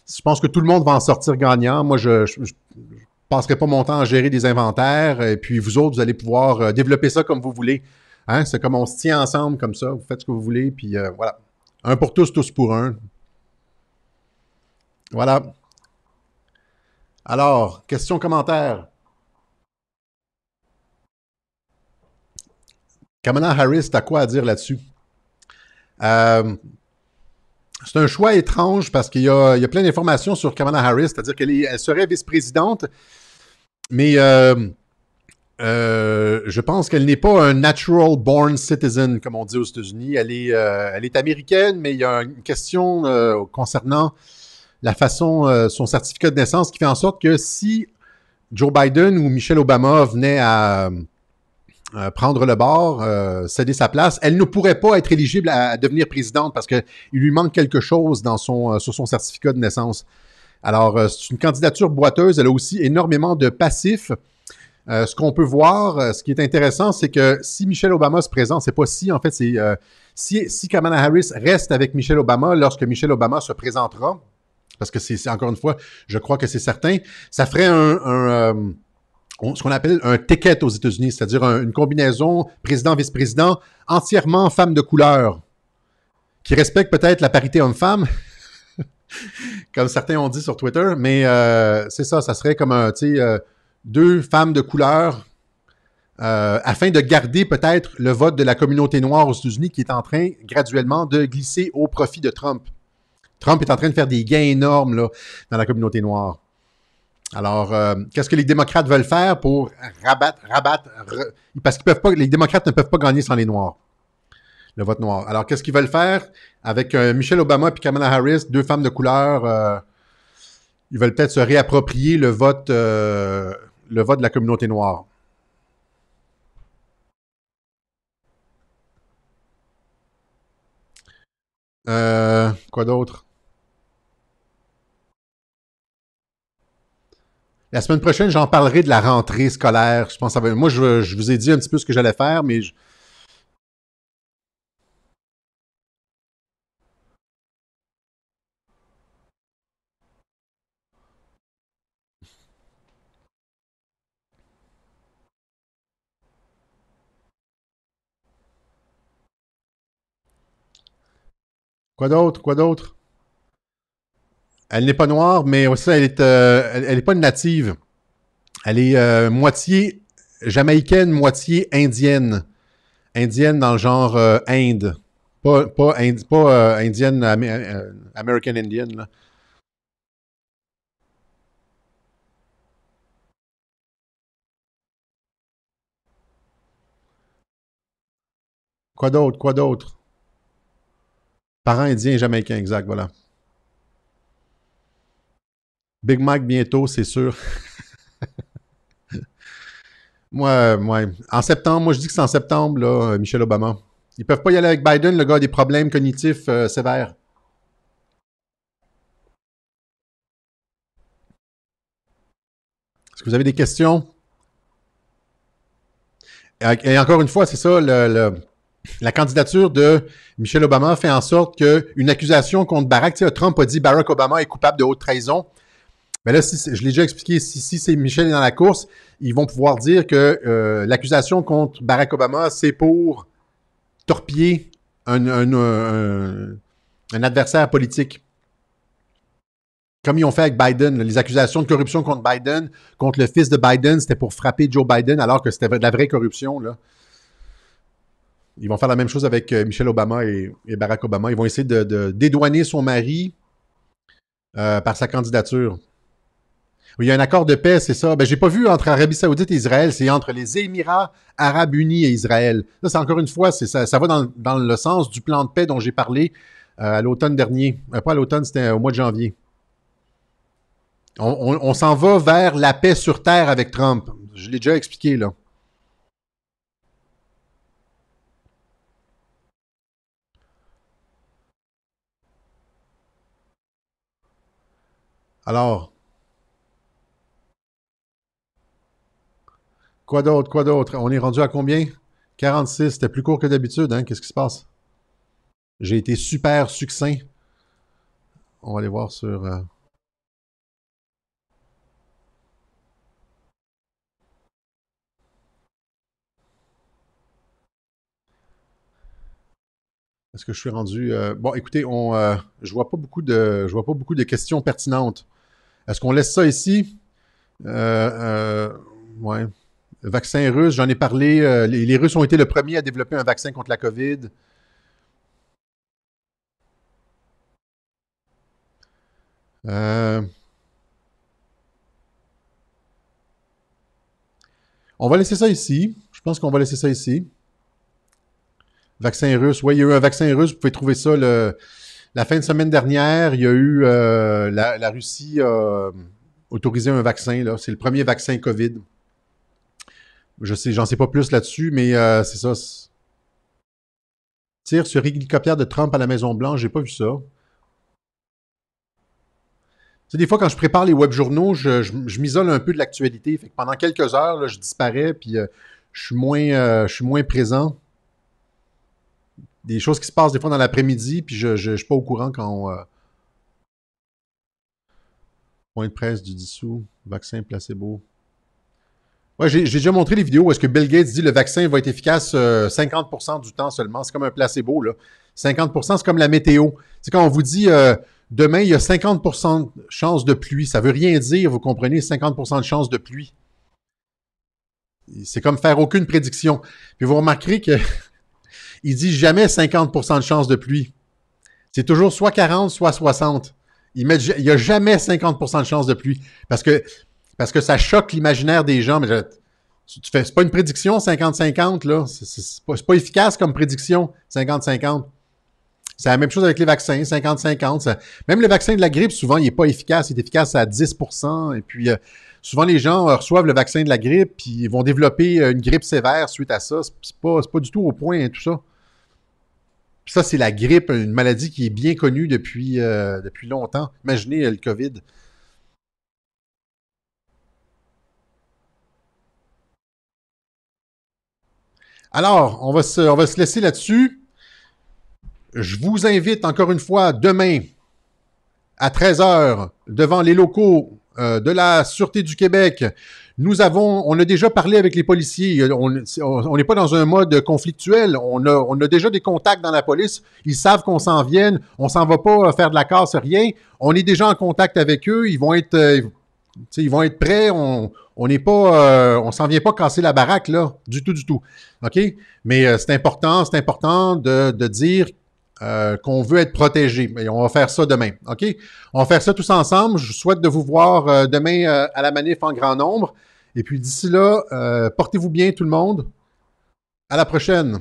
Je pense que tout le monde va en sortir gagnant. Moi, je passerai pas mon temps à gérer des inventaires, et puis vous autres, vous allez pouvoir développer ça comme vous voulez. Hein? C'est comme on se tient ensemble comme ça, vous faites ce que vous voulez, puis voilà. Un pour tous, tous pour un. Voilà. Alors, questions, commentaires. Kamala Harris, t'as quoi à dire là-dessus? C'est un choix étrange parce qu'il y a plein d'informations sur Kamala Harris, c'est-à-dire qu'elle serait vice-présidente, mais je pense qu'elle n'est pas un natural born citizen, comme on dit aux États-Unis. Elle est américaine, mais il y a une question concernant la façon, son certificat de naissance qui fait en sorte que si Joe Biden ou Michelle Obama venaient à prendre le bord, céder sa place, elle ne pourrait pas être éligible à devenir présidente parce qu'il lui manque quelque chose sur son certificat de naissance. Alors, c'est une candidature boiteuse. Elle a aussi énormément de passifs. Ce qu'on peut voir, ce qui est intéressant, c'est que si Michelle Obama se présente, c'est pas si, en fait, c'est si Kamala Harris reste avec Michelle Obama lorsque Michelle Obama se présentera, parce que c'est encore une fois, je crois que c'est certain, ça ferait ce qu'on appelle un ticket aux États-Unis, c'est-à-dire une combinaison président-vice-président entièrement femme de couleur, qui respecte peut-être la parité homme-femme, comme certains ont dit sur Twitter, mais c'est ça serait comme deux femmes de couleur afin de garder peut-être le vote de la communauté noire aux États-Unis qui est en train graduellement de glisser au profit de Trump. Trump est en train de faire des gains énormes là, dans la communauté noire. Alors, qu'est-ce que les démocrates veulent faire pour parce qu'ils peuvent pas, les démocrates ne peuvent pas gagner sans les noirs, le vote noir. Alors, qu'est-ce qu'ils veulent faire avec Michelle Obama et Kamala Harris, deux femmes de couleur, ils veulent peut-être se réapproprier le vote de la communauté noire. Quoi d'autre? La semaine prochaine, j'en parlerai de la rentrée scolaire. Je pense moi, je vous ai dit un petit peu ce que j'allais faire, mais quoi d'autre? Quoi d'autre? Elle n'est pas noire, mais aussi, elle est pas une native. Elle est moitié jamaïcaine, moitié indienne. Indienne dans le genre Inde. Pas indienne, American Indian, là. Quoi d'autre? Quoi d'autre? Parents indiens et jamaïcains, exact, voilà. Big Mike bientôt, c'est sûr. Moi, en septembre, moi je dis que c'est en septembre, là, Michelle Obama. Ils peuvent pas y aller avec Biden, le gars a des problèmes cognitifs sévères. Est-ce que vous avez des questions? Et encore une fois, c'est ça, la candidature de Michelle Obama fait en sorte qu'une accusation contre Barack, tu sais, Trump a dit Barack Obama est coupable de haute trahison. Mais là, je l'ai déjà expliqué, si c'est Michel est dans la course, ils vont pouvoir dire que l'accusation contre Barack Obama, c'est pour torpiller un adversaire politique. Comme ils ont fait avec Biden, les accusations de corruption contre Biden, contre le fils de Biden, c'était pour frapper Joe Biden, alors que c'était de la vraie corruption, là. Ils vont faire la même chose avec Michelle Obama et Barack Obama. Ils vont essayer de dédouaner son mari par sa candidature. Il y a un accord de paix, c'est ça. Ben, j'ai pas vu entre Arabie Saoudite et Israël, c'est entre les Émirats Arabes Unis et Israël. Là, c'est encore une fois, ça va dans le sens du plan de paix dont j'ai parlé à l'automne dernier. Pas à l'automne, c'était au mois de janvier. On s'en va vers la paix sur Terre avec Trump. Je l'ai déjà expliqué, là. Alors, quoi d'autre, quoi d'autre? On est rendu à combien? 46, c'était plus court que d'habitude, hein? Qu'est-ce qui se passe? J'ai été super succinct. On va aller voir sur... Est-ce que je suis rendu... Bon, écoutez, je vois pas beaucoup de questions pertinentes. Est-ce qu'on laisse ça ici? Ouais. Vaccin russe, j'en ai parlé. Les Russes ont été le premier à développer un vaccin contre la COVID. On va laisser ça ici. Je pense qu'on va laisser ça ici. Vaccin russe. Oui, il y a eu un vaccin russe. Vous pouvez trouver ça la fin de semaine dernière. Il y a eu la Russie a autorisé un vaccin. Là. C'est le premier vaccin COVID. J'en sais pas plus là-dessus, mais c'est ça. Tir sur hélicoptère de Trump à la Maison-Blanche, j'ai pas vu ça. Tu sais, des fois, quand je prépare les web journaux, je m'isole un peu de l'actualité. Fait que pendant quelques heures, là, je disparais, puis je suis moins présent. Des choses qui se passent des fois dans l'après-midi, puis je suis pas au courant quand on... Point de presse du dissous, vaccin placebo. Ouais, j'ai déjà montré les vidéos où est-ce que Bill Gates dit le vaccin va être efficace 50% du temps seulement. C'est comme un placebo, là. 50%, c'est comme la météo. C'est quand on vous dit demain, il y a 50% de chance de pluie. Ça veut rien dire, vous comprenez, 50% de chance de pluie. C'est comme faire aucune prédiction. Puis vous remarquerez que il dit jamais 50% de chance de pluie. C'est toujours soit 40, soit 60. Il n'y a jamais 50% de chance de pluie. Parce que ça choque l'imaginaire des gens. Mais c'est pas une prédiction 50-50, là. C'est pas efficace comme prédiction 50-50. C'est la même chose avec les vaccins, 50-50. Même le vaccin de la grippe, souvent, il n'est pas efficace. Il est efficace à 10%. Et puis, souvent, les gens reçoivent le vaccin de la grippe, puis ils vont développer une grippe sévère suite à ça. C'est pas du tout au point, hein, tout ça. Puis ça, c'est la grippe, une maladie qui est bien connue depuis longtemps. Imaginez le COVID. Alors, on va se laisser là-dessus. Je vous invite encore une fois demain à 13h devant les locaux de la Sûreté du Québec. On a déjà parlé avec les policiers. On n'est pas dans un mode conflictuel. On a déjà des contacts dans la police. Ils savent qu'on s'en vient. On s'en va pas faire de la casse, rien. On est déjà en contact avec eux. Ils vont être prêts. On n'est pas, on s'en vient pas casser la baraque là, du tout. OK? Mais c'est important de dire qu'on veut être protégé. Et on va faire ça demain, OK? On va faire ça tous ensemble. Je souhaite de vous voir demain à la manif en grand nombre. Et puis d'ici là, portez-vous bien tout le monde. À la prochaine.